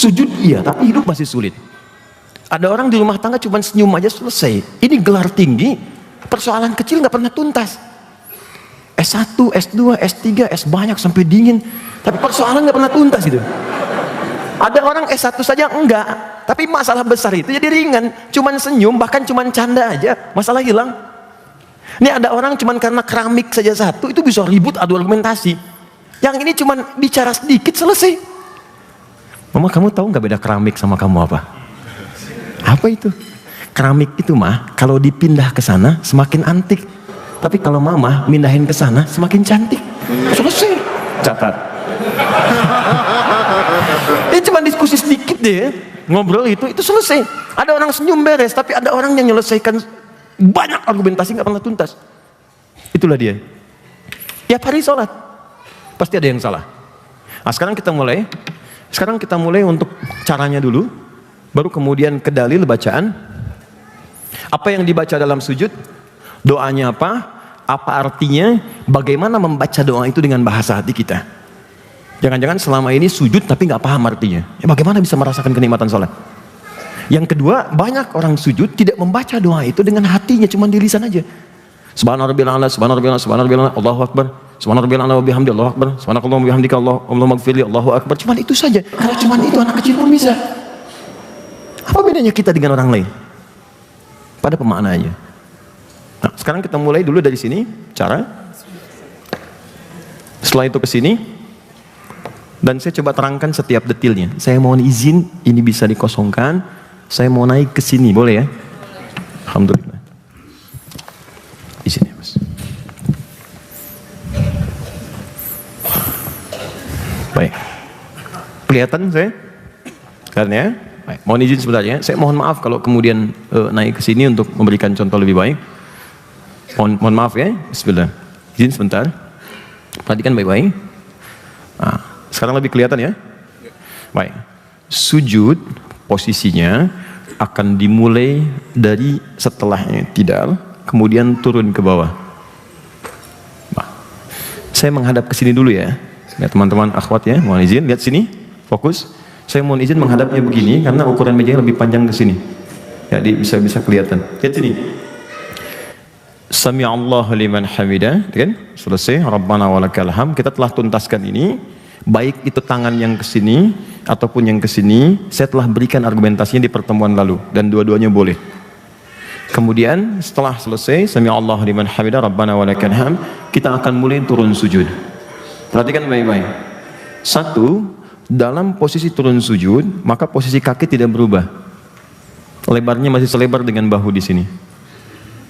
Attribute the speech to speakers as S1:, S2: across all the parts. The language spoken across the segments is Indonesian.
S1: Sujud iya, tapi hidup masih sulit. Ada orang di rumah tangga cuma senyum aja selesai. Ini gelar tinggi, persoalan kecil nggak pernah tuntas. S1, S2, S3, S banyak sampai dingin, tapi persoalan nggak pernah tuntas gitu. Ada orang S1 saja enggak, tapi masalah besar itu jadi ringan. Cuman senyum, bahkan cuman canda aja, masalah hilang. Ini ada orang cuman karena keramik saja satu, itu bisa ribut adu argumentasi. Yang ini cuman bicara sedikit selesai. Mama, kamu tahu nggak beda keramik sama kamu apa? Apa itu? Keramik itu mah kalau dipindah ke sana semakin antik. Tapi kalau mama mindahin ke sana semakin cantik. Selesai. Catat. Ini cuma diskusi sedikit deh, ngobrol itu selesai. Ada orang senyum beres, tapi ada orang yang menyelesaikan banyak argumentasi nggak pernah tuntas. Itulah dia. Tiap hari sholat pasti ada yang salah. Nah, sekarang kita mulai untuk caranya dulu, baru kemudian ke dalil bacaan. Apa yang dibaca dalam sujud, doanya apa artinya, bagaimana membaca doa itu dengan bahasa hati kita. Jangan-jangan selama ini sujud tapi nggak paham artinya. Ya, bagaimana bisa merasakan kenikmatan sholat? Yang kedua, banyak orang sujud tidak membaca doa itu dengan hatinya, cuma di lisan aja. Subhanarabbiyal a'la, subhanarabbiyal a'la, subhanarabbiyal a'la, Allahu akbar. Subhanarabbiyal a'la wa bihamdi, Allahu akbar. Subhanakallahumma wa bihamdika, Allahumma ighfirli, Allahu akbar. Cuman itu saja. Kalau cuman itu anak kecil pun bisa. Apa bedanya kita dengan orang lain? Pada pemaknaannya. Nah, sekarang kita mulai dulu dari sini cara. Setelah itu ke sini dan saya coba terangkan setiap detailnya. Saya mohon izin ini bisa dikosongkan. Saya mau naik ke sini, boleh ya? Alhamdulillah. Izin ya, Mas. Baik. Kelihatan saya? Kelihatan ya? Baik. Mohon izin sebentar ya. Saya mohon maaf kalau kemudian naik ke sini untuk memberikan contoh lebih baik. Mohon maaf ya. Bismillah. Izin sebentar. Perhatikan baik-baik. Nah, sekarang lebih kelihatan ya? Baik. Sujud posisinya akan dimulai dari setelahnya tidal, kemudian turun ke bawah. Nah, saya menghadap ke sini dulu ya. Ya teman-teman akhwat ya, mohon izin lihat sini, fokus. Saya mohon izin menghadapnya begini karena ukuran mejanya lebih panjang ke sini. Jadi bisa kelihatan. Lihat sini. Sami'allahu liman hamidah, kan? Selesai. Rabbana walakal hamd. Kita telah tuntaskan ini. Baik itu tangan yang ke sini ataupun yang ke sini, saya telah berikan argumentasinya di pertemuan lalu dan dua-duanya boleh. Kemudian setelah selesai Sami'allahu liman hamidah Rabbana walakal hamd, kita akan mulai turun sujud. Perhatikan baik-baik. Satu, dalam posisi turun sujud, maka posisi kaki tidak berubah. Lebarnya masih selebar dengan bahu di sini.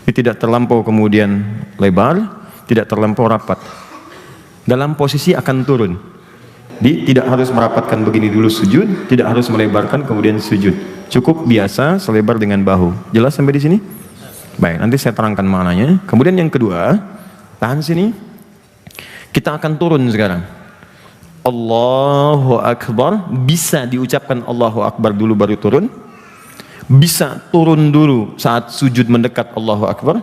S1: Ini tidak terlampau kemudian lebar, tidak terlampau rapat. Dalam posisi akan turun. Tidak harus merapatkan begini dulu sujud, tidak harus melebarkan kemudian sujud. Cukup biasa selebar dengan bahu. Jelas sampai di sini? Baik, nanti saya terangkan maknanya. Kemudian yang kedua, tahan sini. Kita akan turun sekarang. Allahu Akbar, bisa diucapkan Allahu Akbar dulu baru turun. Bisa turun dulu saat sujud mendekat Allahu Akbar,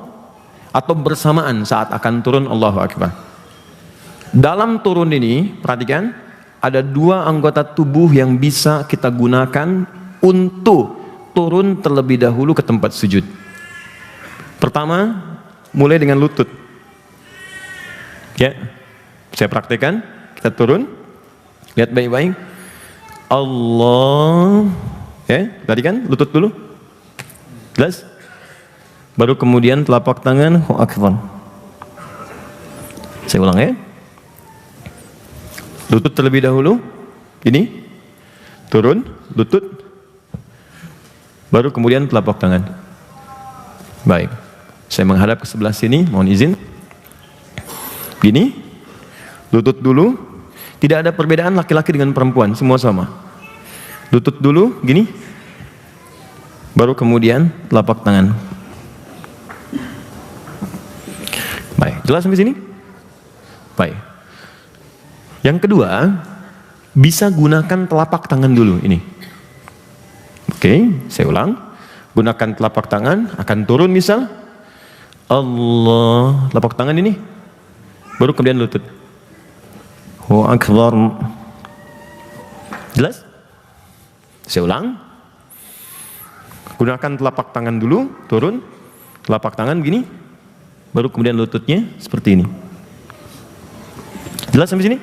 S1: atau bersamaan saat akan turun Allahu Akbar. Dalam turun ini, perhatikan, ada dua anggota tubuh yang bisa kita gunakan untuk turun terlebih dahulu ke tempat sujud. Pertama, mulai dengan lutut. Ya, saya praktekkan. Kita turun. Lihat baik-baik. Allah. Ya, tadi kan lutut dulu. Jelas? Baru kemudian telapak tangan. Allahu Akbar. Saya ulang ya. Lutut terlebih dahulu, ini turun, lutut, baru kemudian telapak tangan. Baik, saya menghadap ke sebelah sini, mohon izin. Gini, lutut dulu, tidak ada perbedaan laki-laki dengan perempuan, semua sama. Lutut dulu, gini, baru kemudian telapak tangan. Baik, jelas sampai sini? Baik. Yang kedua, bisa gunakan telapak tangan dulu ini. Oke, saya ulang. Gunakan telapak tangan, akan turun misal. Allah, telapak tangan ini. Baru kemudian lutut. Allahu Akbar. Jelas? Saya ulang. Gunakan telapak tangan dulu, turun. Telapak tangan begini. Baru kemudian lututnya seperti ini. Jelas sampai sini?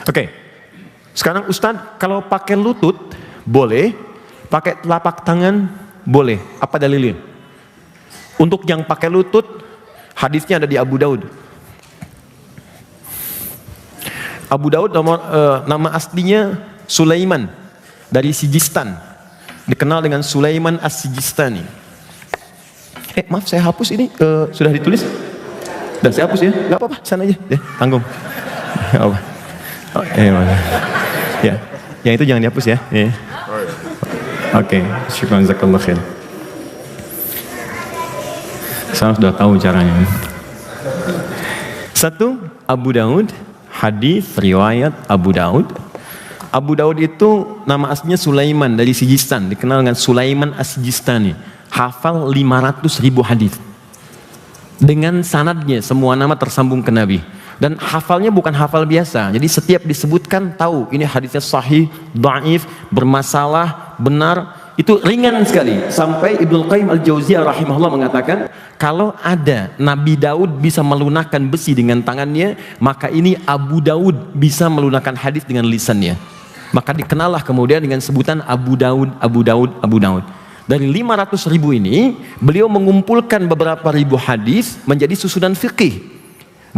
S1: Oke. Sekarang Ustadz, kalau pakai lutut boleh, pakai telapak tangan boleh. Apa dalilnya? Untuk yang pakai lutut, hadisnya ada di Abu Daud. Abu Daud nama aslinya Sulaiman dari Sijistan, dikenal dengan Sulaiman As-Sijistani. Maaf saya hapus ini, sudah ditulis dan saya hapus ya, nggak apa-apa, sana aja, tanggung. Ya, yang itu jangan dihapus ya. Oke, syukran jazakallah khair. Saya sudah tahu caranya. Satu, Abu Daud. Hadis riwayat Abu Daud. Abu Daud itu nama aslinya Sulaiman dari Sijistan, dikenal dengan Sulaiman As-Sijistani. Hafal 500.000 hadis. Dengan sanadnya, semua nama tersambung ke Nabi. Dan hafalnya bukan hafal biasa. Jadi setiap disebutkan tahu ini hadisnya sahih, dhaif, bermasalah, benar. Itu ringan sekali. Sampai Ibnu Qayyim Al-Jauziyah rahimahullah mengatakan, kalau ada Nabi Daud bisa melunakkan besi dengan tangannya, maka ini Abu Daud bisa melunakkan hadis dengan lisannya. Maka dikenallah kemudian dengan sebutan Abu Daud, Abu Daud, Abu Daud. Dari 500.000 ini, beliau mengumpulkan beberapa ribu hadis menjadi susunan fikih.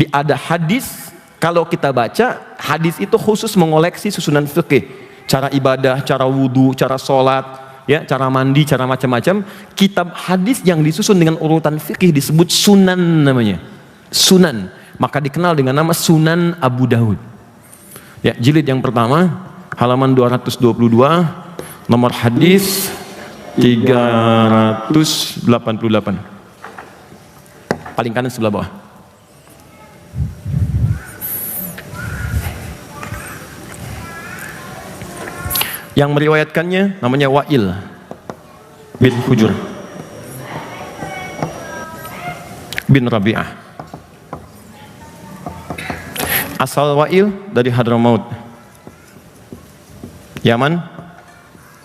S1: Ada hadis, kalau kita baca, hadis itu khusus mengoleksi susunan fikih. Cara ibadah, cara wudhu, cara sholat, ya, cara mandi, cara macam-macam. Kitab hadis yang disusun dengan urutan fikih disebut sunan namanya. Sunan. Maka dikenal dengan nama Sunan Abu Daud. Ya, jilid yang pertama, halaman 222, nomor hadis 388. Paling kanan sebelah bawah. Yang meriwayatkannya namanya Wa'il bin Hujur bin Rabi'ah. Asal Wa'il dari Hadramaut, Yaman,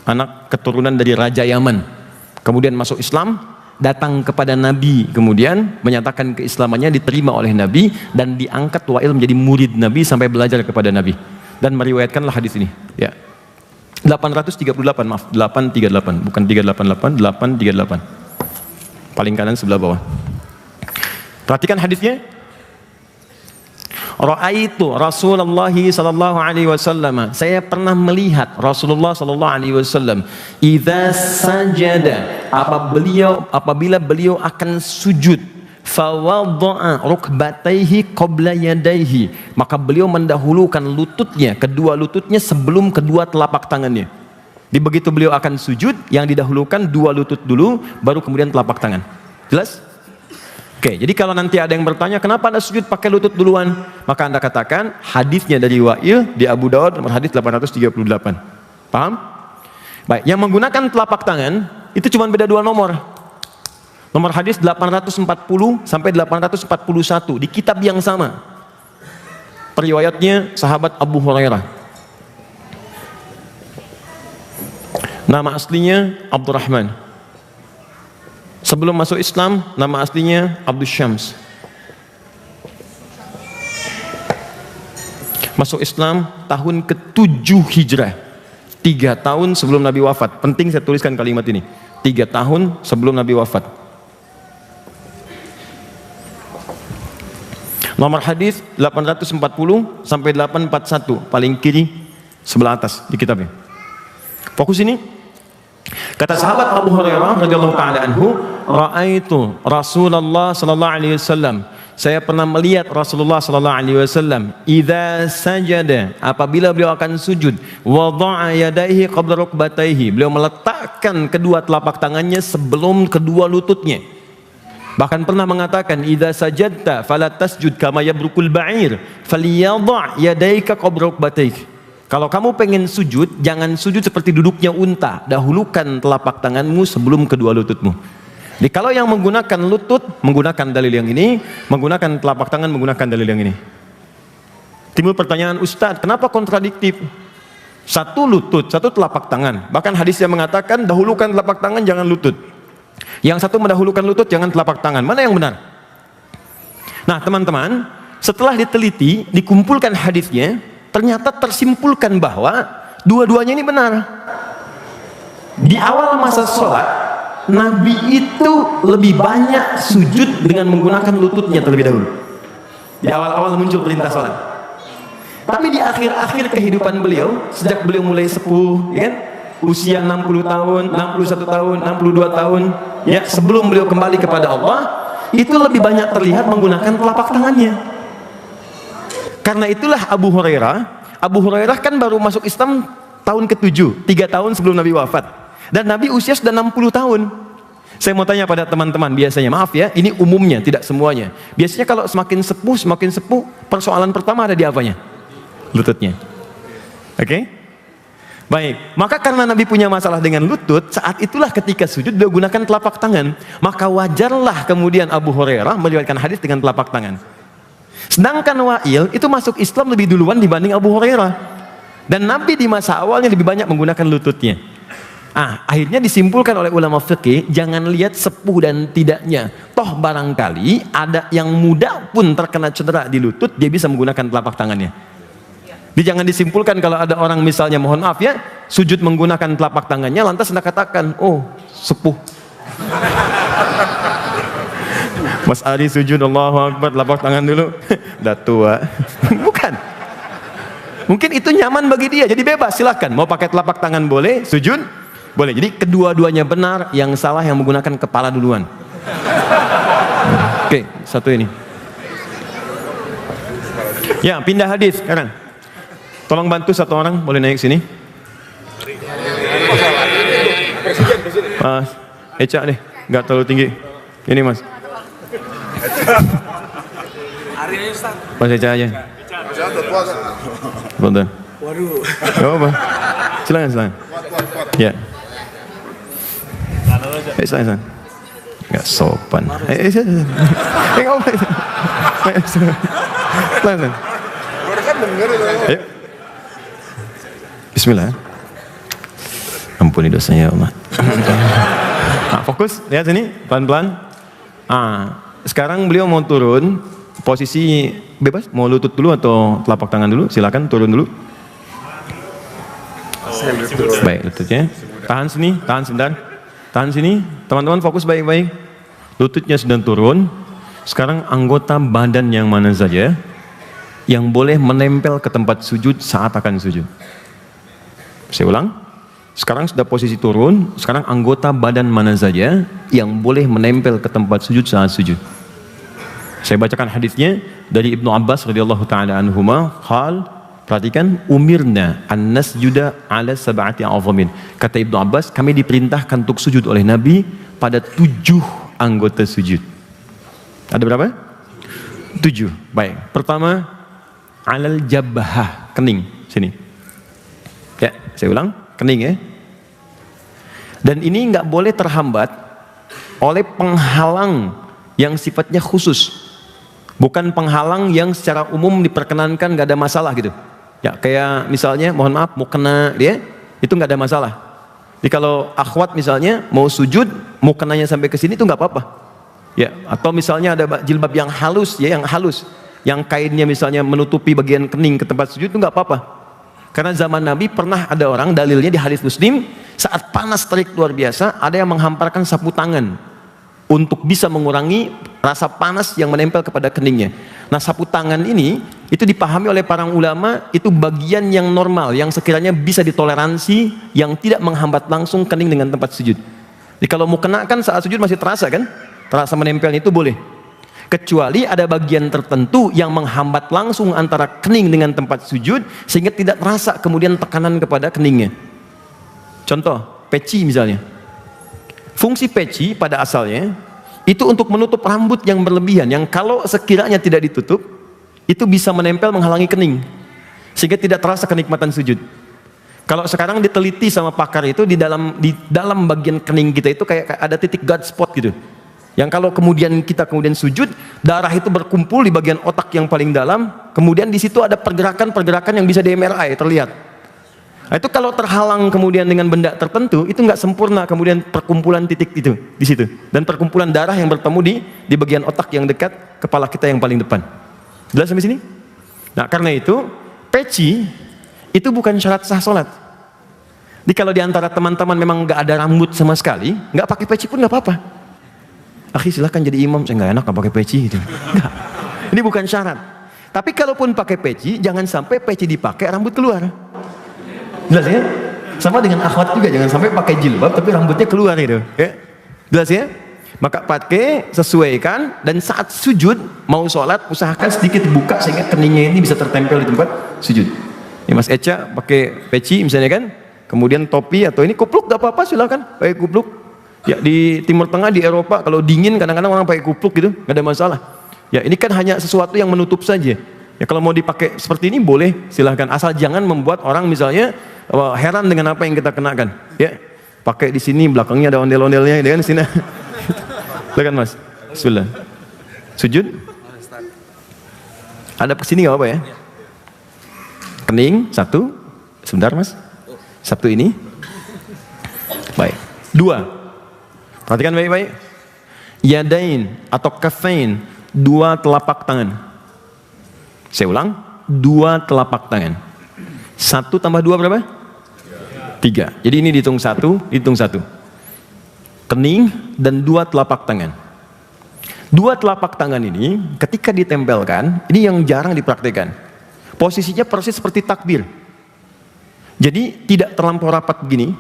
S1: anak keturunan dari Raja Yaman. Kemudian masuk Islam, datang kepada Nabi, kemudian menyatakan keislamannya, diterima oleh Nabi dan diangkat Wa'il menjadi murid Nabi sampai belajar kepada Nabi dan meriwayatkanlah hadis ini. Ya. 838, maaf, 838, bukan 388, 838. Paling kanan sebelah bawah. Perhatikan hadisnya. Ra'aitu Rasulullah sallallahu alaihi wasallam. Saya pernah melihat Rasulullah sallallahu alaihi wasallam idza sajada, apabila beliau akan sujud, fawadha'a rukbatayhi qabla yadayhi, maka beliau mendahulukan lututnya, kedua lututnya sebelum kedua telapak tangannya. Di begitu beliau akan sujud, yang didahulukan dua lutut dulu, baru kemudian telapak tangan. Jelas? Oke, jadi kalau nanti ada yang bertanya kenapa Anda sujud pakai lutut duluan, maka Anda katakan hadisnya dari Wa'il di Abu Daud nomor hadis 838. Paham? Baik, yang menggunakan telapak tangan itu cuma beda dua nomor. Nomor hadis 840 sampai 841 di kitab yang sama. Periwayatnya sahabat Abu Hurairah. Nama aslinya Abdurrahman. Sebelum masuk Islam, nama aslinya Abdus Syams. Masuk Islam tahun ke-7 Hijrah. 3 tahun sebelum Nabi wafat. Penting saya tuliskan kalimat ini. 3 tahun sebelum Nabi wafat. Nomor hadis 840 sampai 841, paling kiri sebelah atas di kitabnya. Fokus ini. Kata sahabat Abu Hurairah radhiyallahu taala anhu, "Ra'aitu Rasulullah sallallahu alaihi wasallam." Saya pernah melihat Rasulullah sallallahu alaihi wasallam idza sajada, apabila beliau akan sujud, wada'a yadayhi qabla rukbatayhi, beliau meletakkan kedua telapak tangannya sebelum kedua lututnya. Bahkan pernah mengatakan, idza sajadta fala tasjud kama yabrukul ba'ir falyadha' yadayka qabla rukbatayk. Kalau kamu pengen sujud, jangan sujud seperti duduknya unta, dahulukan telapak tanganmu sebelum kedua lututmu. Jadi kalau yang menggunakan lutut menggunakan dalil yang ini, menggunakan telapak tangan menggunakan dalil yang ini. Timbul pertanyaan, Ustadz, kenapa kontradiktif? Satu lutut, satu telapak tangan. Bahkan hadis yang mengatakan dahulukan telapak tangan, jangan lutut. Yang satu mendahulukan lutut, jangan telapak tangan. Mana yang benar? Nah teman-teman, setelah diteliti, dikumpulkan hadisnya, ternyata tersimpulkan bahwa dua-duanya ini benar. Di awal masa sholat, Nabi itu lebih banyak sujud dengan menggunakan lututnya terlebih dahulu. Di awal-awal muncul perintah sholat. Tapi di akhir-akhir kehidupan beliau, sejak beliau mulai sepuh, ya kan? Usia 60 tahun, 61 tahun, 62 tahun, ya, sebelum beliau kembali kepada Allah, itu lebih banyak terlihat menggunakan telapak tangannya. Karena itulah Abu Hurairah kan baru masuk Islam tahun ke-7, 3 tahun sebelum Nabi wafat. Dan Nabi usia sudah 60 tahun. Saya mau tanya pada teman-teman, biasanya, maaf ya, ini umumnya, tidak semuanya. Biasanya kalau semakin sepuh, persoalan pertama ada di apanya? Lututnya. Oke? Baik, maka karena Nabi punya masalah dengan lutut, saat itulah ketika sujud dia gunakan telapak tangan. Maka wajarlah kemudian Abu Hurairah meriwayatkan hadis dengan telapak tangan. Sedangkan Wa'il itu masuk Islam lebih duluan dibanding Abu Hurairah. Dan Nabi di masa awalnya lebih banyak menggunakan lututnya. Akhirnya disimpulkan oleh ulama fikih, jangan lihat sepuh dan tidaknya. Toh barangkali ada yang muda pun terkena cedera di lutut, dia bisa menggunakan telapak tangannya. Jadi jangan disimpulkan kalau ada orang misalnya, mohon maaf ya, sujud menggunakan telapak tangannya, lantas Anda katakan, oh sepuh. Mas Ari sujud, Allahu Akbar, telapak tangan dulu, udah tua. Bukan. Mungkin itu nyaman bagi dia, jadi bebas, silahkan. Mau pakai telapak tangan boleh, sujud boleh. Jadi kedua-duanya benar, yang salah yang menggunakan kepala duluan. Oke, satu ini. Ya, pindah hadis sekarang. Tolong bantu satu orang, boleh naik sini. Mas, Eca deh, nggak terlalu tinggi. Ini Mas. Mas Eca aja. Bentar. Waduh. Gak apa-apa. Silakan. Ya. Silakan. Gak sopan. Gak apa-apa. Silakan. Ayo. Bismillah. Ampuni dosanya ya Allah. Fokus, lihat sini, pelan-pelan. Sekarang beliau mau turun, posisi bebas, mau lutut dulu atau telapak tangan dulu, silakan turun dulu. Baik, lututnya. Tahan sini, tahan sebentar. Tahan sini, teman-teman fokus baik-baik. Lututnya sedang turun. Sekarang anggota badan yang mana saja yang boleh menempel ke tempat sujud saat akan sujud. Saya ulang. Sekarang sudah posisi turun. Sekarang anggota badan mana saja yang boleh menempel ke tempat sujud saat sujud. Saya bacakan hadisnya dari Ibnu Abbas radhiyallahu taala anhuma, qal, perhatikan, umirna an nasjuda ala sab'ati a'zamin. Kata Ibnu Abbas, kami diperintahkan untuk sujud oleh Nabi pada 7 anggota sujud. Ada berapa? 7. Baik. Pertama, alal jabhah, kening. Sini. Ya, saya ulang, kening ya. Dan ini nggak boleh terhambat oleh penghalang yang sifatnya khusus. Bukan penghalang yang secara umum diperkenankan nggak ada masalah gitu. Ya kayak misalnya, mohon maaf, mau kena dia, itu nggak ada masalah. Jadi kalau akhwat misalnya mau sujud, mau kenanya sampai ke sini itu nggak apa-apa. Ya, atau misalnya ada jilbab yang halus, ya yang halus, yang kainnya misalnya menutupi bagian kening ke tempat sujud itu nggak apa-apa. Karena zaman Nabi pernah ada orang, dalilnya di hadis Muslim, saat panas terik luar biasa, ada yang menghamparkan sapu tangan untuk bisa mengurangi rasa panas yang menempel kepada keningnya. Nah, sapu tangan ini itu dipahami oleh para ulama itu bagian yang normal, yang sekiranya bisa ditoleransi, yang tidak menghambat langsung kening dengan tempat sujud. Jadi kalau mau kenakan saat sujud masih terasa kan? Terasa menempelnya itu boleh. Kecuali ada bagian tertentu yang menghambat langsung antara kening dengan tempat sujud sehingga tidak terasa kemudian tekanan kepada keningnya. Contoh, peci misalnya. Fungsi peci pada asalnya itu untuk menutup rambut yang berlebihan, yang kalau sekiranya tidak ditutup itu bisa menempel menghalangi kening sehingga tidak terasa kenikmatan sujud. Kalau sekarang diteliti sama pakar itu di dalam bagian kening kita itu kayak ada titik God spot gitu. Yang kalau kemudian kita sujud, darah itu berkumpul di bagian otak yang paling dalam, kemudian di situ ada pergerakan-pergerakan yang bisa di MRI terlihat. Nah, itu kalau terhalang kemudian dengan benda tertentu, itu nggak sempurna kemudian perkumpulan titik itu di situ, dan perkumpulan darah yang bertemu di bagian otak yang dekat kepala kita yang paling depan. Jelas sampai sini? Nah, karena itu peci itu bukan syarat sah sholat. Jadi kalau diantara teman-teman memang nggak ada rambut sama sekali, nggak pakai peci pun nggak apa-apa. Akhi silahkan jadi imam, saya nggak enak nggak pakai peci gitu. Nggak. Ini bukan syarat. Tapi kalaupun pakai peci, jangan sampai peci dipakai rambut keluar. Jelas ya? Sama dengan akhwat juga, jangan sampai pakai jilbab tapi rambutnya keluar gitu. Ya? Jelas ya? Maka pakai, sesuaikan, dan saat sujud mau sholat usahakan sedikit buka sehingga keningnya ini bisa tertempel di tempat sujud. Ya, Mas Eca pakai peci misalnya kan, kemudian topi atau ini kupluk, gak apa-apa, silakan pakai kupluk. Ya, di Timur Tengah, di Eropa kalau dingin kadang-kadang orang pakai kupluk gitu, gak ada masalah. Ya, ini kan hanya sesuatu yang menutup saja. Ya, kalau mau dipakai seperti ini boleh, silahkan, asal jangan membuat orang misalnya heran dengan apa yang kita kenakan. Ya, pakai di sini belakangnya ada ondel-ondelnya, kan sini. Silakan Mas. Bismillah. Sujud. Ada kesini nggak apa ya? Kening satu. Sebentar Mas. Satu ini. Baik. Dua. Perhatikan baik-baik. Yadain atau kafain, dua telapak tangan. Saya ulang, dua telapak tangan. Satu tambah dua berapa? Tiga. Jadi ini dihitung satu, dihitung satu. Kening dan dua telapak tangan. Dua telapak tangan ini ketika ditempelkan, ini yang jarang dipraktikkan. Posisinya persis seperti takbir. Jadi tidak terlampau rapat begini,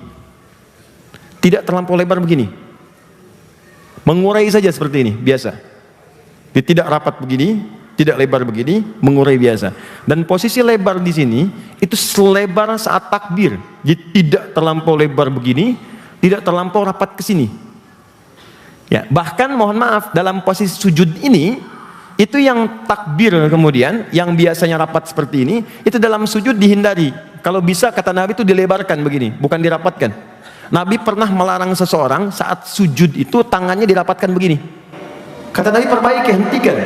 S1: tidak terlampau lebar begini. Mengurai saja seperti ini, biasa. Dia tidak rapat begini, tidak lebar begini, mengurai biasa. Dan posisi lebar di sini itu selebar saat takbir. Jadi tidak terlampau lebar begini, tidak terlampau rapat ke sini. Ya, bahkan mohon maaf dalam posisi sujud ini itu yang takbir kemudian yang biasanya rapat seperti ini, itu dalam sujud dihindari. Kalau bisa kata Nabi itu dilebarkan begini, bukan dirapatkan. Nabi pernah melarang seseorang saat sujud itu tangannya dirapatkan begini. Kata Nabi perbaiki, hentikan.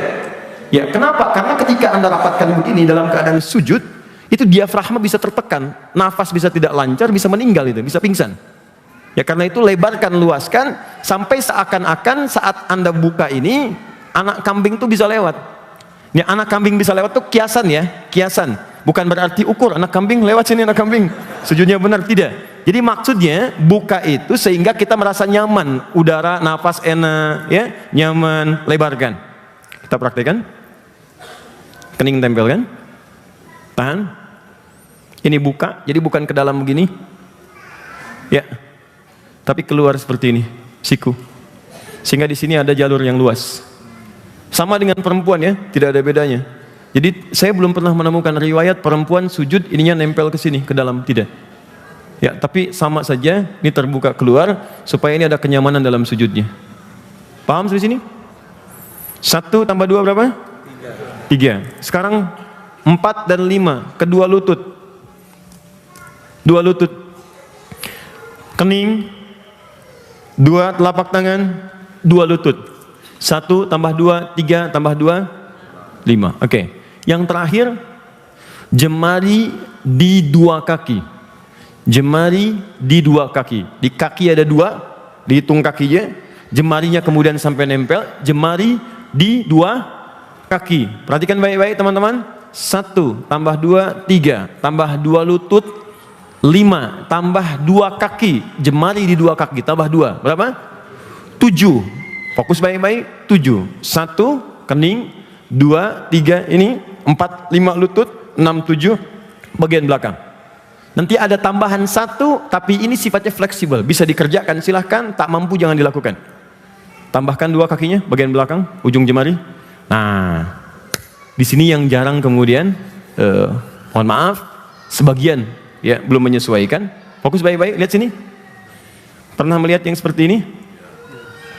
S1: Ya, kenapa? Karena ketika Anda rapatkan begini dalam keadaan sujud, itu diafragma bisa tertekan, nafas bisa tidak lancar, bisa meninggal itu, bisa pingsan. Ya, karena itu lebarkan, luaskan, sampai seakan-akan saat Anda buka ini, anak kambing itu bisa lewat. Ya, anak kambing bisa lewat itu kiasan ya, kiasan. Bukan berarti ukur, anak kambing lewat sini, anak kambing. Sujudnya benar, tidak. Jadi maksudnya buka itu sehingga kita merasa nyaman, udara, nafas enak, ya, nyaman, lebarkan. Kita praktekkan. Kening tempelkan. Tahan. Ini buka, jadi bukan ke dalam begini. Ya. Tapi keluar seperti ini, siku. Sehingga di sini ada jalur yang luas. Sama dengan perempuan ya, tidak ada bedanya. Jadi saya belum pernah menemukan riwayat perempuan sujud ininya nempel ke sini, ke dalam, tidak. Ya, tapi sama saja ini terbuka keluar supaya ini ada kenyamanan dalam sujudnya. Paham sampai sini? 1 tambah 2 berapa? 3. Sekarang 4 dan 5, kedua lutut. Dua lutut. Kening, 2 telapak tangan, 2 lutut. 1 tambah 2, 3 tambah 2, 5. Oke. Yang terakhir, jemari di dua kaki. Jemari di dua kaki. Di kaki ada 2, dihitung kakinya. Jemarinya kemudian sampai nempel. Jemari di dua kaki. Perhatikan baik-baik teman-teman. 1 tambah 2, 3 tambah 2 lutut, 5 tambah 2 kaki. Jemari di dua kaki tambah 2 berapa? 7. Fokus baik-baik. 7. 1 kening, 2, 3 ini, 4, 5 lutut, 6, 7 bagian belakang. Nanti ada tambahan 1, tapi ini sifatnya fleksibel, bisa dikerjakan, silahkan. Tak mampu jangan dilakukan. Tambahkan 2 kakinya bagian belakang, ujung jemari. Nah, di sini yang jarang kemudian mohon maaf sebagian ya belum menyesuaikan. Fokus baik-baik, lihat sini. Pernah melihat yang seperti ini?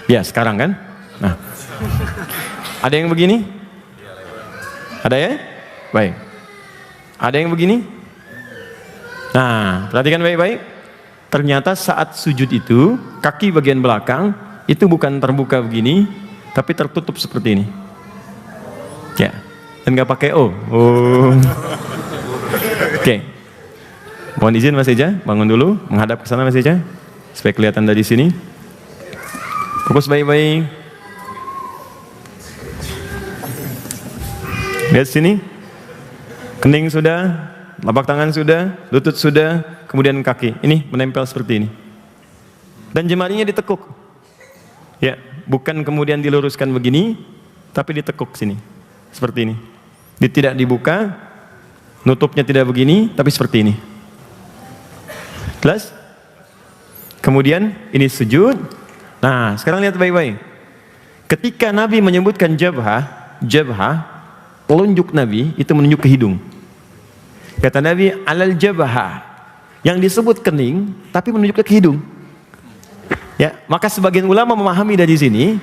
S1: Ya, sekarang kan? Nah. Ada yang begini? Ada ya? Baik. Ada yang begini? Nah, perhatikan baik-baik. Ternyata saat sujud itu, kaki bagian belakang itu bukan terbuka begini, tapi tertutup seperti ini. Ya, dan nggak pakai O. Oh. Oke. Mohon izin Mas Eja, bangun dulu, menghadap ke sana Mas Eja, supaya kelihatan dari sini. Fokus baik-baik. Lihat sini. Kening sudah, telapak tangan sudah, lutut sudah, kemudian kaki. Ini menempel seperti ini. Dan jemarinya ditekuk. Ya, bukan kemudian diluruskan begini, tapi ditekuk sini. Seperti ini. Tidak dibuka, nutupnya tidak begini, tapi seperti ini. Jelas? Kemudian ini sujud. Nah, sekarang lihat baik-baik. Ketika Nabi menyebutkan jabhah, telunjuk Nabi itu menunjuk ke hidung. Kata Nabi, alal jabhah. Yang disebut kening, tapi menunjuk ke hidung. Ya, maka sebagian ulama memahami dari sini,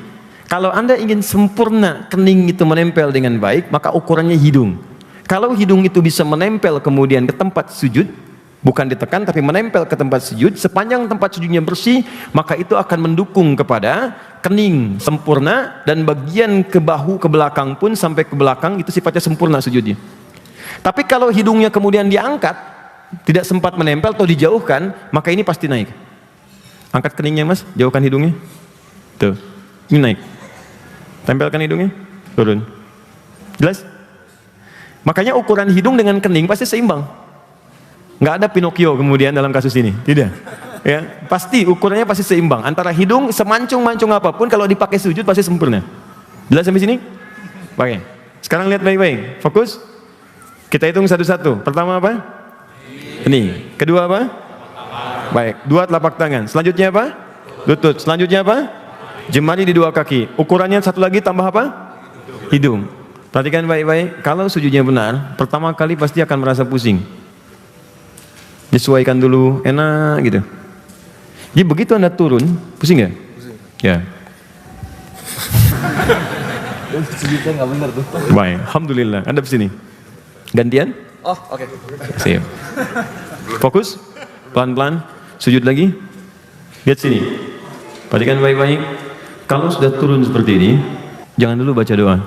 S1: kalau Anda ingin sempurna kening itu menempel dengan baik, maka ukurannya hidung. Kalau hidung itu bisa menempel kemudian ke tempat sujud, bukan ditekan tapi menempel ke tempat sujud, sepanjang tempat sujudnya bersih, maka itu akan mendukung kepada kening sempurna, dan bagian ke bahu ke belakang pun sampai ke belakang itu sifatnya sempurna sujudnya. Tapi kalau hidungnya kemudian diangkat, tidak sempat menempel atau dijauhkan, maka ini pasti naik. Angkat keningnya Mas, jauhkan hidungnya. Tuh, ini naik. Tempelkan hidungnya, turun. Jelas? Makanya ukuran hidung dengan kening pasti seimbang. Nggak ada Pinocchio kemudian dalam kasus ini, tidak. Ya, pasti ukurannya pasti seimbang. Antara hidung semancung-mancung apapun, kalau dipakai sujud pasti sempurna. Jelas sampai sini? Oke. Sekarang lihat baik-baik. Fokus. Kita hitung satu-satu. Pertama apa? Ini. Kedua apa? Baik. 2 telapak tangan. Selanjutnya apa? Lutut. Selanjutnya apa? Jemari di 2 kaki. Ukurannya satu lagi tambah apa? Hidung. Perhatikan baik-baik. Kalau sujudnya benar, pertama kali pasti akan merasa pusing. Disesuaikan dulu, enak gitu. Jadi begitu Anda turun, pusing nggak? Pusing. Ya. Sujudnya nggak benar tuh. Baik, alhamdulillah. Anda sini. Gantian?
S2: Oh, oke.
S1: Siap. Fokus, pelan-pelan. Sujud lagi. Lihat sini. Perhatikan baik-baik. Kalau sudah turun seperti ini, jangan dulu baca doa.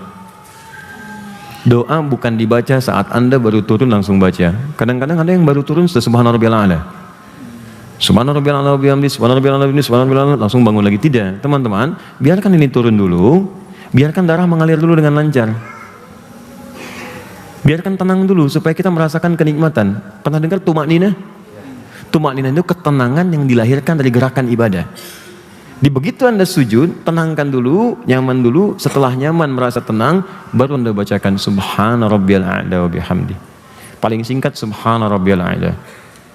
S1: Doa bukan dibaca saat Anda baru turun langsung baca. Kadang-kadang ada yang baru turun sudah subhana rabbiyal a'la. Subhana rabbiyal a'la wa bihamdihi, subhana rabbiyal a'la wa bihamdihi, subhana rabbiyal a'la, langsung bangun lagi. Tidak, teman-teman, biarkan ini turun dulu. Biarkan darah mengalir dulu dengan lancar. Biarkan tenang dulu supaya kita merasakan kenikmatan. Pernah dengar tumakninah? Tumakninah itu ketenangan yang dilahirkan dari gerakan ibadah. Di begitu Anda sujud, tenangkan dulu, nyaman dulu. Setelah nyaman, merasa tenang, baru Anda bacakan subhana rabbiyal a'la wa bihamdi. Paling singkat subhana rabbiyal a'la.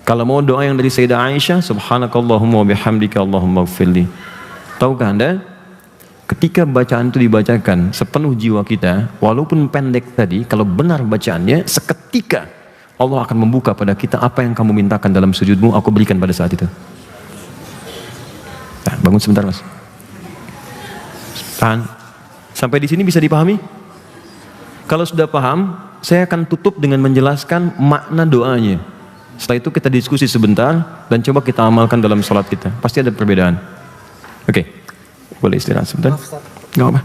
S1: Kalau mau doa yang dari Sayyidah Aisyah, subhanakallahumma wa bihamdika Allahumma ighfirli. Tahukah Anda, ketika bacaan itu dibacakan sepenuh jiwa kita, walaupun pendek tadi, kalau benar bacaannya, seketika Allah akan membuka pada kita apa yang kamu mintakan dalam sujudmu, aku berikan pada saat itu. Nah, bangun sebentar Mas. Tahan. Sampai di sini bisa dipahami? Kalau sudah paham, saya akan tutup dengan menjelaskan makna doanya. Setelah itu kita diskusi sebentar dan coba kita amalkan dalam sholat kita. Pasti ada perbedaan. Oke, boleh istirahat sebentar? Gak apa.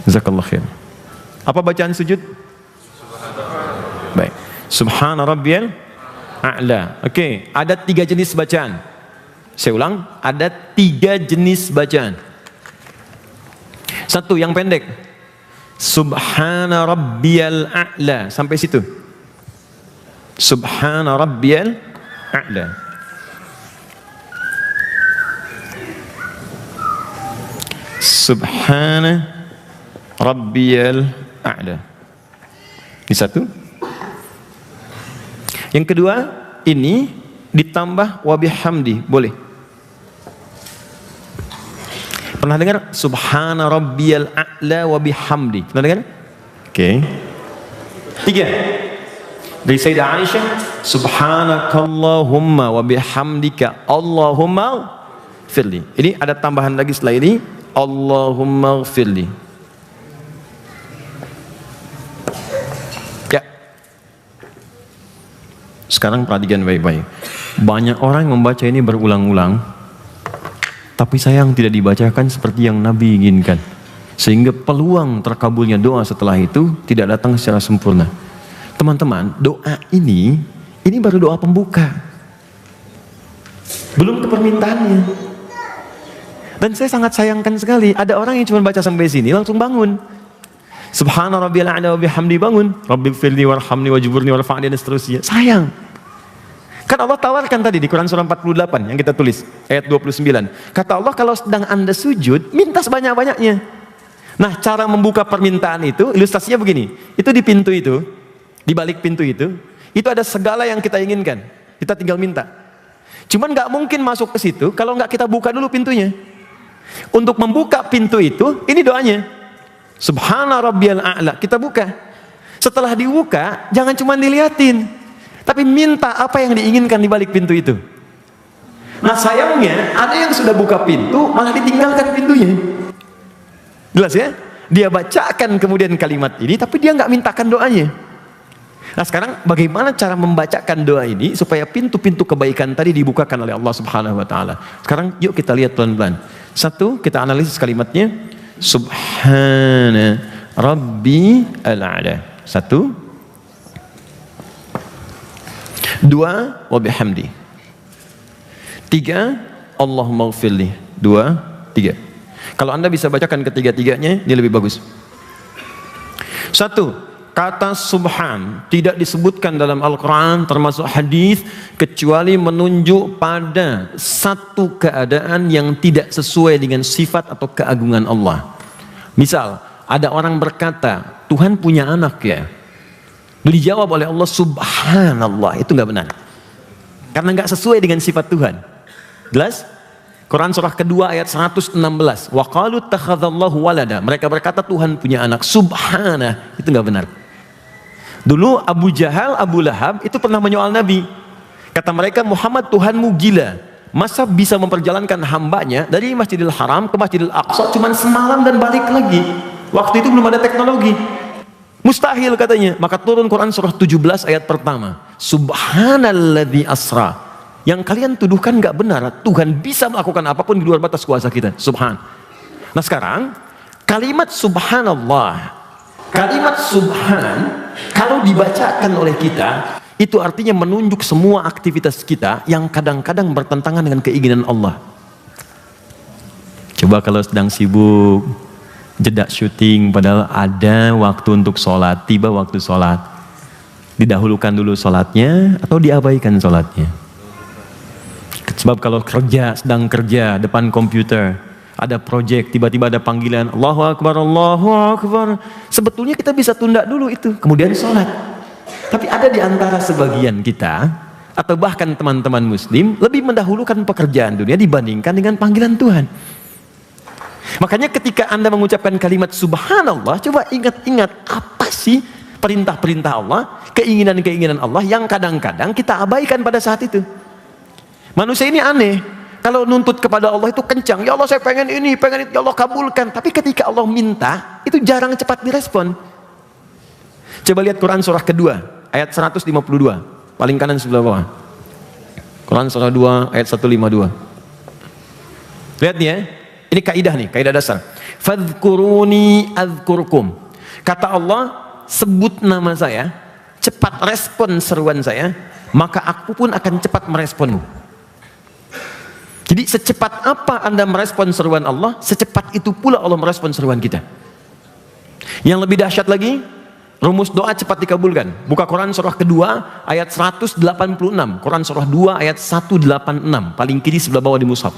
S1: Jazakallah khair. Apa bacaan sujud? Baik. Subhana rabbiyal a'la. Oke, ada 3 jenis bacaan. Saya ulang, ada 3 jenis bacaan. 1 yang pendek. Subhana rabbiyal a'la. Sampai situ. Subhana rabbiyal a'la. Subhana rabbiyal a'la. Ini 1. Yang kedua, ini ditambah wa bihamdi, boleh. Pernah dengar subhana rabbiyal a'la wa bihamdi? Pernah dengar? Oke. 3. Dari Sayyidah Aisyah, subhanakallahumma wa bihamdika Allahumma firli. Ini ada tambahan lagi setelah ini, Allahumma firli. Ya. Sekarang perhatikan baik-baik. Banyak orang yang membaca ini berulang-ulang, tapi sayang tidak dibacakan seperti yang Nabi inginkan. Sehingga peluang terkabulnya doa setelah itu tidak datang secara sempurna. Teman-teman, doa ini Ini baru doa pembuka, belum ke permintaannya. Dan saya sangat sayangkan sekali, ada orang yang cuma baca sampai sini langsung bangun. Subhana rabbiyal a'la wa bihamdi, bangun. Rabbighfirli warhamni wajburni warfa'ni, dan seterusnya. Sayang. Kan Allah tawarkan tadi di Quran surah 48 yang kita tulis, ayat 29. Kata Allah, kalau sedang Anda sujud, minta sebanyak-banyaknya. Nah, cara membuka permintaan itu, ilustrasinya begini. Itu di pintu itu, di balik pintu itu ada segala yang kita inginkan. Kita tinggal minta. Cuman nggak mungkin masuk ke situ kalau nggak kita buka dulu pintunya. Untuk membuka pintu itu, ini doanya. Subhana rabbiyal a'la, kita buka. Setelah dibuka, jangan cuma diliatin, tapi minta apa yang diinginkan di balik pintu itu. Nah, sayangnya ada yang sudah buka pintu malah ditinggalkan pintunya. Jelas ya? Dia bacakan kemudian kalimat ini, tapi dia nggak mintakan doanya. Nah, sekarang bagaimana cara membacakan doa ini supaya pintu-pintu kebaikan tadi dibukakan oleh Allah Subhanahu wa taala? Sekarang yuk kita lihat pelan-pelan. Satu, kita analisis kalimatnya. Subhana Rabbi al-a'la. Satu. Dua, wa bihamdi. Tiga, Allahumma ghfirli. Dua, tiga. Kalau Anda bisa bacakan ketiga-tiganya, ini lebih bagus. Satu, kata subhan tidak disebutkan dalam Al-Quran termasuk hadis kecuali menunjuk pada satu keadaan yang tidak sesuai dengan sifat atau keagungan Allah. Misal, ada orang berkata, Tuhan punya anak ya. Dijawab oleh Allah, subhanallah, itu nggak benar. Karena nggak sesuai dengan sifat Tuhan. Jelas? Quran surah kedua ayat 116. Wa qalu takhadzallahu walada. Mereka berkata Tuhan punya anak. Subhanah, itu nggak benar. Dulu Abu Jahal, Abu Lahab itu pernah menyoal Nabi. Kata mereka, Muhammad Tuhanmu gila. Masa bisa memperjalankan hambanya dari Masjidil Haram ke Masjidil Aqsa cuma semalam dan balik lagi. Waktu itu belum ada teknologi. Mustahil katanya. Maka turun Quran surah 17 ayat pertama. Subhanalladzi asra. Yang kalian tuduhkan nggak benar. Tuhan bisa melakukan apapun di luar batas kuasa kita. Subhan. Nah sekarang kalimat subhanallah, kalimat subhan kalau dibacakan oleh kita, itu artinya menunjuk semua aktivitas kita yang kadang-kadang bertentangan dengan keinginan Allah. Coba kalau sedang sibuk, jeda syuting, padahal ada waktu untuk sholat, tiba waktu sholat, didahulukan dulu sholatnya atau diabaikan sholatnya? Sebab kalau kerja, sedang kerja depan komputer, ada proyek, tiba-tiba ada panggilan, Allahu Akbar, Allahu Akbar. Sebetulnya kita bisa tunda dulu itu, kemudian sholat. Tapi ada di antara sebagian kita, atau bahkan teman-teman muslim, lebih mendahulukan pekerjaan dunia dibandingkan dengan panggilan Tuhan. Makanya ketika Anda mengucapkan kalimat subhanallah, coba ingat-ingat apa sih perintah-perintah Allah, keinginan-keinginan Allah yang kadang-kadang kita abaikan pada saat itu. Manusia ini aneh. Kalau nuntut kepada Allah itu kencang, ya Allah saya pengen ini, pengen itu, ya Allah kabulkan. Tapi ketika Allah minta, itu jarang cepat direspon. Coba lihat Quran surah kedua, ayat 152, paling kanan sebelah bawah. Quran surah 2, ayat 152. Lihat nih ya, ini kaidah nih, kaidah dasar. Fadhkuruni adzkurkum. Kata Allah, sebut nama saya, cepat respon seruan saya, maka aku pun akan cepat meresponmu. Jadi secepat apa Anda merespon seruan Allah, secepat itu pula Allah merespon seruan kita. Yang lebih dahsyat lagi, rumus doa cepat dikabulkan. Buka Quran surah kedua ayat 186. Quran surah 2 ayat 186, paling kiri sebelah bawah di mushaf.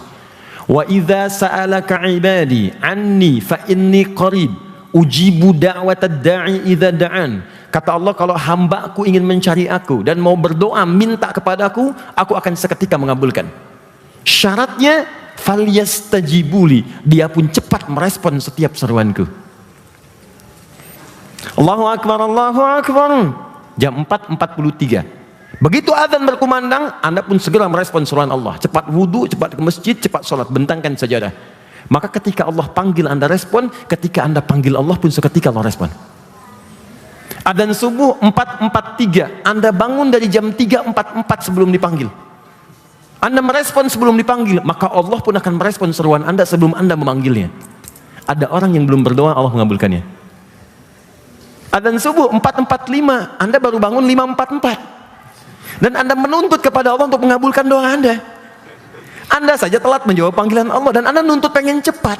S1: Wa idza sa'alaka 'ibadi 'anni fa inni qarib ujibu da'watad da'i idza da'an. Kata Allah, kalau hambaku ingin mencari aku dan mau berdoa minta kepadaku, aku akan seketika mengabulkan. Syaratnya falyastajibuli, dia pun cepat merespon setiap seruanku. Allahu Akbar, Allahu Akbar. Jam 4.43. Begitu azan berkumandang, Anda pun segera merespon seruan Allah. Cepat wudu, cepat ke masjid, cepat sholat, bentangkan sajadah. Maka ketika Allah panggil Anda respon, ketika Anda panggil Allah pun seketika Allah respon. Adzan subuh 4.43, Anda bangun dari jam 3.44 sebelum dipanggil. Anda merespon sebelum dipanggil, maka Allah pun akan merespon seruan Anda sebelum Anda memanggilnya. Ada orang yang belum berdoa, Allah mengabulkannya. Adzan subuh 4.45, Anda baru bangun 5.44. Dan Anda menuntut kepada Allah untuk mengabulkan doa Anda. Anda saja telat menjawab panggilan Allah dan Anda nuntut pengen cepat.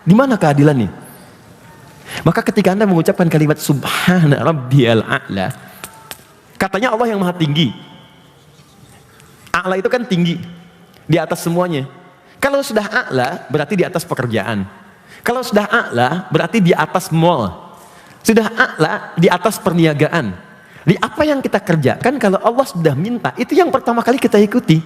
S1: Di mana keadilan nih? Maka ketika Anda mengucapkan kalimat Subhana Rabbiyal A'la, katanya Allah yang maha tinggi. A'la itu kan tinggi, di atas semuanya. Kalau sudah A'la berarti di atas pekerjaan. Kalau sudah A'la berarti di atas mall. Sudah A'la di atas perniagaan. Di apa yang kita kerjakan, kalau Allah sudah minta, itu yang pertama kali kita ikuti.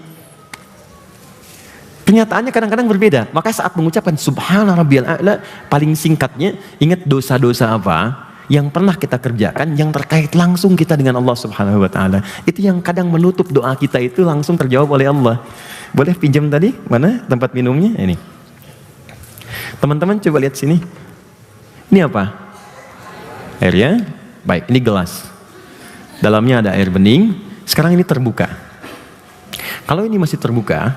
S1: Kenyataannya kadang-kadang berbeda. Maka saat mengucapkan Subhana Rabbiyal A'la, paling singkatnya, ingat dosa-dosa apa yang pernah kita kerjakan, yang terkait langsung kita dengan Allah Subhanahu wa Ta'ala. Itu yang kadang menutup doa kita itu langsung terjawab oleh Allah. Boleh pinjam tadi? Mana tempat minumnya? Ini. Teman-teman coba lihat sini. Ini apa? Air ya? Baik, ini gelas. Dalamnya ada air bening, sekarang ini terbuka. Kalau ini masih terbuka,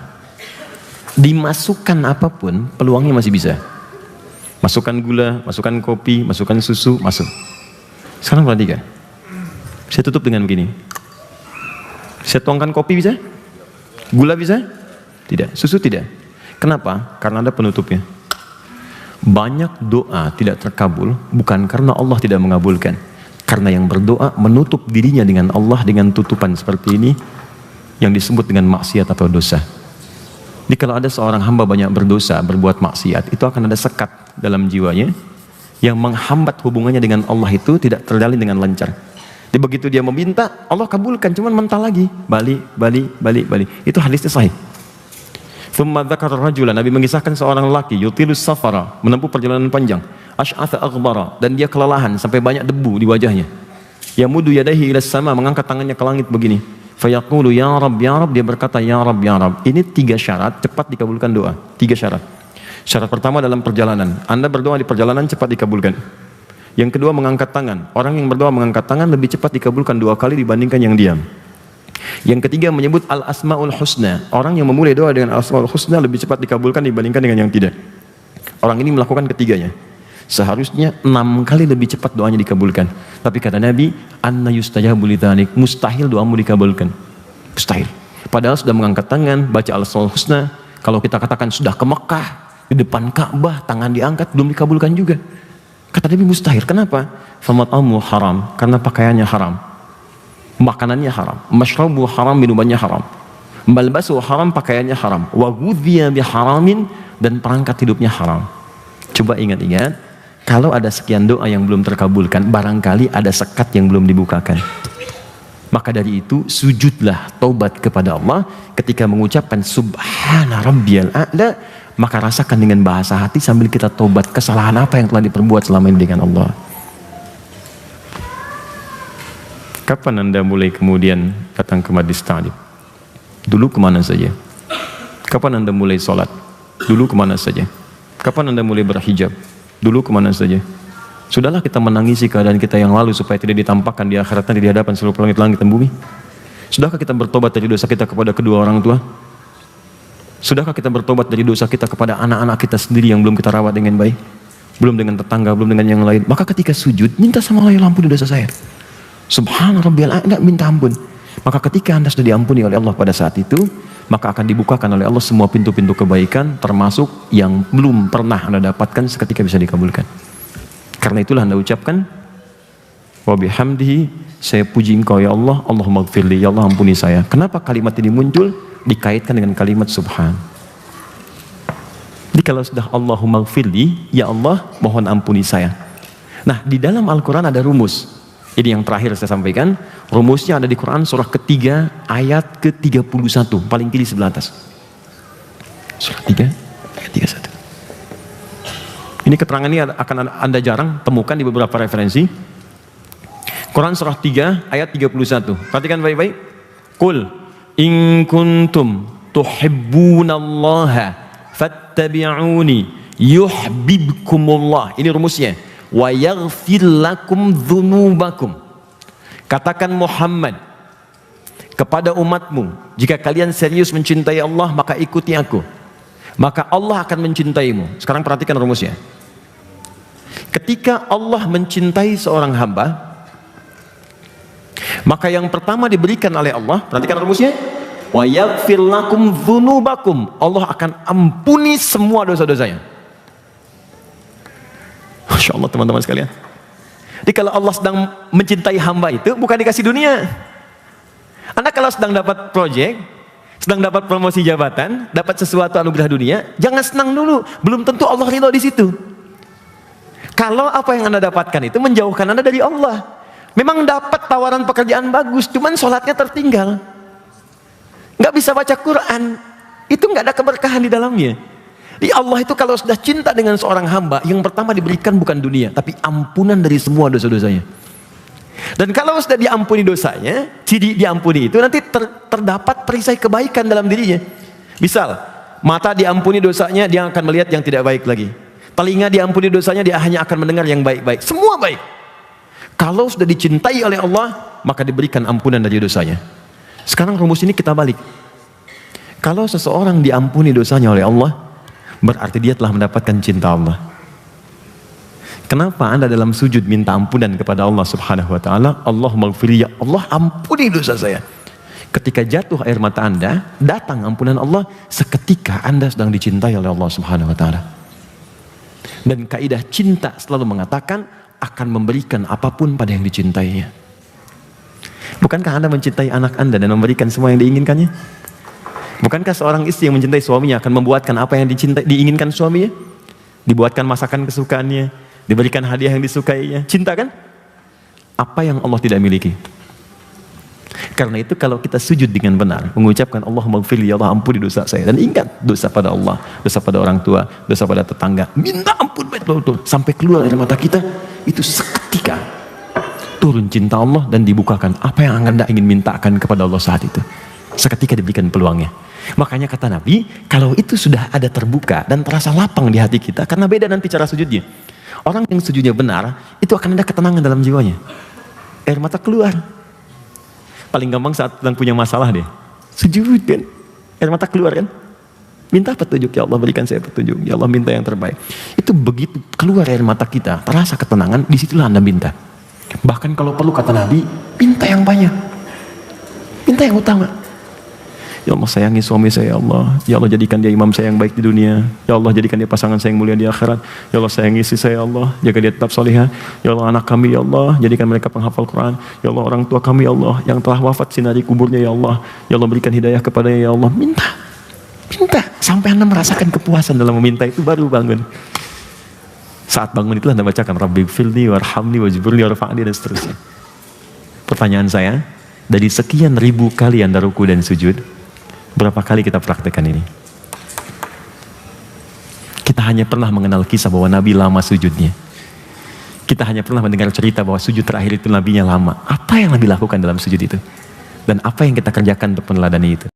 S1: dimasukkan apapun, peluangnya masih bisa. Masukkan gula, masukkan kopi, masukkan susu, masuk. Sekarang perhatikan. Saya tutup dengan begini. Saya tuangkan kopi bisa? Gula bisa? Tidak. Susu tidak. Kenapa? Karena ada penutupnya. Banyak doa tidak terkabul, bukan karena Allah tidak mengabulkan. Karena yang berdoa menutup dirinya dengan Allah dengan tutupan seperti ini yang disebut dengan maksiat atau dosa. Jadi kalau ada seorang hamba banyak berdosa, berbuat maksiat, itu akan ada sekat dalam jiwanya yang menghambat hubungannya dengan Allah itu tidak terjalin dengan lancar. Jadi begitu dia meminta, Allah kabulkan, cuman mentah lagi, balik. Itu hadisnya sahih. Thumma dzakara rajulan, Nabi mengisahkan seorang lelaki yutilus safara, menempuh perjalanan panjang, asy'atha aghbara, dan dia kelelahan sampai banyak debu di wajahnya. Yamudu yadayhi ila sama, mengangkat tangannya ke langit begini. Fayaqulu ya Rabb, dia berkata ya Rabb, ya Rabb. Ini 3 syarat cepat dikabulkan doa. 3 syarat. Syarat pertama dalam perjalanan. Anda berdoa di perjalanan cepat dikabulkan. Yang kedua mengangkat tangan. Orang yang berdoa mengangkat tangan lebih cepat dikabulkan 2 kali dibandingkan yang diam. Yang ketiga menyebut al-asma'ul husna. Orang yang memulai doa dengan al-asma'ul husna lebih cepat dikabulkan dibandingkan dengan yang tidak. Orang ini melakukan ketiganya. Seharusnya 6 kali lebih cepat doanya dikabulkan. Tapi kata Nabi, anna yustajabu lidzalik, mustahil doamu dikabulkan. Mustahil. Padahal sudah mengangkat tangan, baca al-asma'ul husna. Kalau kita katakan sudah ke Mekah, di depan Ka'bah, tangan diangkat, belum dikabulkan juga. Kata Nabi mustahil. Kenapa? Famat'amu haram, karena pakaiannya haram. Makanannya haram, masyrabu haram, minumannya haram, malbasu haram, pakaiannya haram, wa ghudhiya biharamin, dan perangkat hidupnya haram. Coba ingat-ingat, kalau ada sekian doa yang belum terkabulkan, barangkali ada sekat yang belum dibukakan. Maka dari itu sujudlah taubat kepada Allah ketika mengucapkan Subhana Rabbiyal A'la, maka rasakan dengan bahasa hati sambil kita taubat kesalahan apa yang telah diperbuat selama ini dengan Allah. Kapan Anda mulai kemudian datang ke majlis ta'lim? Dulu kemana saja? Kapan Anda mulai sholat? Dulu kemana saja? Kapan Anda mulai berhijab? Dulu kemana saja? Sudahlah kita menangisi keadaan kita yang lalu supaya tidak ditampakkan di akhirat nanti di hadapan seluruh langit dan bumi. Sudahkah kita bertobat dari dosa kita kepada kedua orang tua? Sudahkah kita bertobat dari dosa kita kepada anak-anak kita sendiri yang belum kita rawat dengan baik? Belum dengan tetangga, belum dengan yang lain. Maka ketika sujud, minta sama Allah, ya ampuni dosa saya. Subhana Rabbiyal A'la, minta ampun. Maka ketika Anda sudah diampuni oleh Allah pada saat itu, maka akan dibukakan oleh Allah semua pintu-pintu kebaikan, termasuk yang belum pernah Anda dapatkan seketika bisa dikabulkan. Karena itulah Anda ucapkan, wa bihamdihi, saya puji Engkau ya Allah, Allahumma gfirli, ya Allah ampuni saya. Kenapa kalimat ini muncul? Dikaitkan dengan kalimat subhan. Jadi kalau sudah Allahumma gfirli, ya Allah mohon ampuni saya. Nah, di dalam Al-Quran ada rumus. Ini yang terakhir saya sampaikan. Rumusnya ada di Quran surah ketiga ayat ke-31, paling kiri sebelah atas. Surah 3 ayat 31. Ini keterangan ini akan Anda jarang temukan di beberapa referensi. Quran surah 3 ayat 31. Perhatikan baik-baik. Qul in kuntum tuhibbunallaha fattabi'uni yuhibbukumullah. Ini rumusnya. Wa yaghfir lakum dzunubakum. Katakan Muhammad kepada umatmu, jika kalian serius mencintai Allah, maka ikuti aku, maka Allah akan mencintaimu. Sekarang perhatikan rumusnya. Ketika Allah mencintai seorang hamba, Maka yang pertama diberikan oleh Allah, perhatikan rumusnya, wa yaghfir lakum dzunubakum, Allah akan ampuni semua dosa-dosanya. Masya Allah teman-teman sekalian. Jadi kalau Allah sedang mencintai hamba itu bukan dikasih dunia. Anda kalau sedang dapat proyek, sedang dapat promosi jabatan, dapat sesuatu anugerah dunia, jangan senang dulu, belum tentu Allah ridho di situ. Kalau apa yang Anda dapatkan itu menjauhkan Anda dari Allah. Memang dapat tawaran pekerjaan bagus, cuman sholatnya tertinggal, nggak bisa baca Quran, itu nggak ada keberkahan di dalamnya. Di Allah itu kalau sudah cinta dengan seorang hamba, yang pertama diberikan bukan dunia, tapi ampunan dari semua dosa-dosanya. Dan kalau sudah diampuni dosanya, diampuni itu nanti terdapat perisai kebaikan dalam dirinya. Misal, mata diampuni dosanya, dia akan melihat yang tidak baik lagi. Telinga diampuni dosanya, dia hanya akan mendengar yang baik-baik. Semua baik. Kalau sudah dicintai oleh Allah, maka diberikan ampunan dari dosanya. Sekarang rumus ini kita balik. Kalau seseorang diampuni dosanya oleh Allah, berarti dia telah mendapatkan cinta Allah. Kenapa Anda dalam sujud minta ampunan kepada Allah Subhanahu wa taala? Allahumma ighfirli, ya Allah ampuni dosa saya. Ketika jatuh air mata Anda, datang ampunan Allah seketika Anda sedang dicintai oleh Allah Subhanahu wa taala. Dan kaidah cinta selalu mengatakan akan memberikan apapun pada yang dicintainya. Bukankah Anda mencintai anak Anda dan memberikan semua yang diinginkannya? Bukankah seorang istri yang mencintai suaminya akan membuatkan apa yang diinginkan suaminya? Dibuatkan masakan kesukaannya, diberikan hadiah yang disukainya. Cinta kan? Apa yang Allah tidak miliki? Karena itu kalau kita sujud dengan benar, mengucapkan Allahumma ighfirli, ya Allah ampuni dosa saya, dan ingat dosa pada Allah, dosa pada orang tua, dosa pada tetangga, minta ampun betul-betul sampai keluar dari mata kita, itu seketika turun cinta Allah dan dibukakan apa yang Anda ingin mintakan kepada Allah saat itu. Seketika diberikan peluangnya. Makanya kata Nabi, kalau itu sudah ada terbuka dan terasa lapang di hati kita, karena beda nanti cara sujudnya. Orang yang sujudnya benar, itu akan ada ketenangan dalam jiwanya. Air mata keluar. Paling gampang saat sedang punya masalah deh, sujud kan, air mata keluar kan, minta petunjuk, ya Allah berikan saya petunjuk, ya Allah minta yang terbaik. Itu begitu keluar air mata kita, terasa ketenangan, disitulah Anda minta. Bahkan kalau perlu kata Nabi, minta yang banyak, minta yang utama. Ya Allah sayangi suami saya, ya Allah jadikan dia imam saya yang baik di dunia, ya Allah jadikan dia pasangan saya yang mulia di akhirat, ya Allah sayangi istri saya, ya Allah jaga dia tetap salihah, ya Allah anak kami, ya Allah jadikan mereka penghafal Quran, ya Allah orang tua kami, ya Allah yang telah wafat sinari kuburnya, ya Allah berikan hidayah kepadanya, ya Allah. Minta sampai Anda merasakan kepuasan dalam meminta itu, baru bangun. Saat bangun itulah Anda bacakan Rabbighfirli warhamni wajburni warfa'ni dan seterusnya. Pertanyaan saya, dari sekian ribu kali Anda ruku dan sujud, berapa kali kita praktekkan ini? Kita hanya pernah mengenal kisah bahwa Nabi lama sujudnya. Kita hanya pernah mendengar cerita bahwa sujud terakhir itu Nabinya lama. Apa yang Nabi lakukan dalam sujud itu? Dan apa yang kita kerjakan untuk meneladani itu?